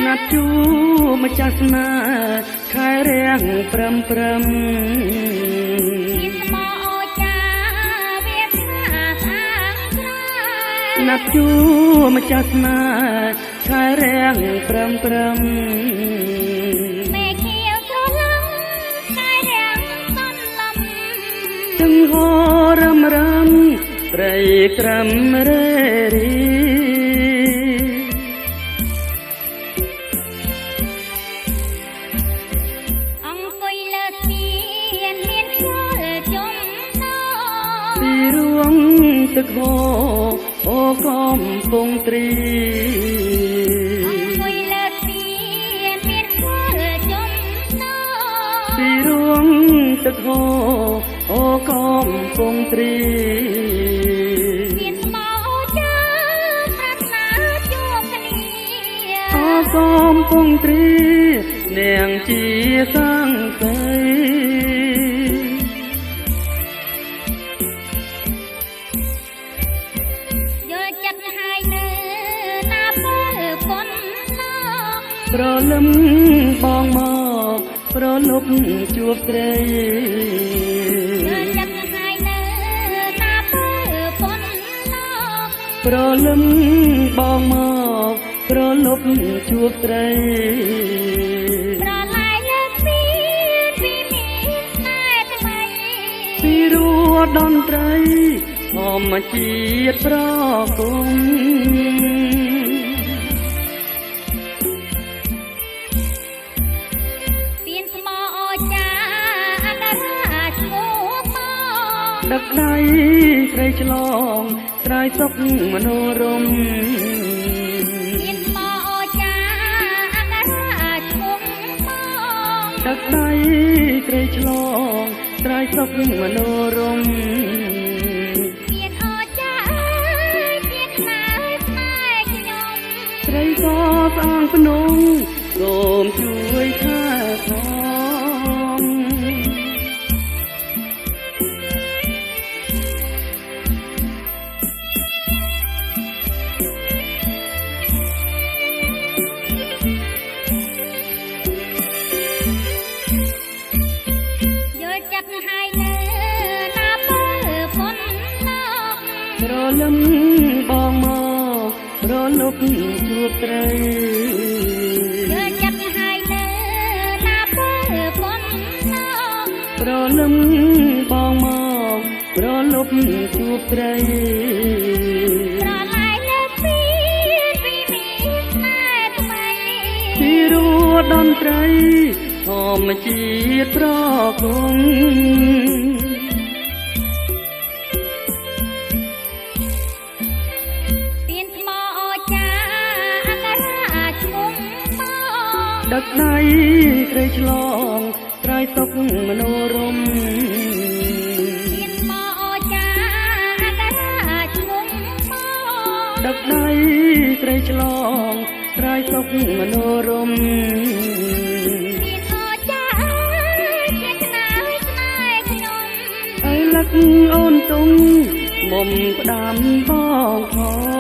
ណាត់ជួម្ចាស់ស្នេហ៍ខែរាំងព្រឹមមានស្មោចាវាស្អាតស្អាតណាត់ជួម្ចាស់ស្នេហ៍ខែរាំងព្រឹមមេខៀវស្រឡំខែរាំងសំឡំទាំងហោរំត្រីត្រឹមរេរីអង្គុយលើទៀនមានខ្យល់ជុំពីរួងទឹកហូរអូកំពង់ទ្រីអង្គុយលើទៀនមានខ្យល់ជុំពីរួងទឹកហូរអូកំពង់ទ្រីកំពង់ទ្រីនាងជាសង្ស័យយល់ចិត្តហើយនៅណាពលប៉ុនប្រលឹមបងមកប្រលប់ជួបស្រីយល់ចិត្តហើយនៅណាពលប៉ុនប្រលឹមបងមកប្រលប់ជួបស្រីប្រឡាយលើកពីមានតែថ្មីពីរួតន្ត្រីធម្មជាតិប្រគំពៀនស្មោចាអនារាឈ្មោះមកដឹកដៃស្រីឆ្លងត្រើយសុខមនោរម្យដឹកដៃត្រីឆ្លងត្រើយសុខមនោរម្យទៀនអូចាទៀនណាស្នេហ៍ខ្ញុំត្រីក៏ស្អាងភ្នំសូមជួយថែទាំប្រលឹមបងមកប្រលប់ជួបត្រីយល់ចិត្តហើយនៅណាពលប៉ុនប្រលឹមបងមកប្រលប់ជួបត្រីប្រឡាយលើកពីមានតែថ្មីពីរួតន្ត្រីធម្មជាតិប្រគំដឹកដៃត្រីឆ្លងត្រើយសុខមនោរម្យទៀនស្មោចាអនារាឈ្មោះមកដឹកដៃត្រីឆ្លងត្រើយសុខមនោរម្យទៀនអូចាទៀនណាស្នេហ៍ខ្ញុំឲ្យលឹកអូនទុំមុំផ្ដាំបងផង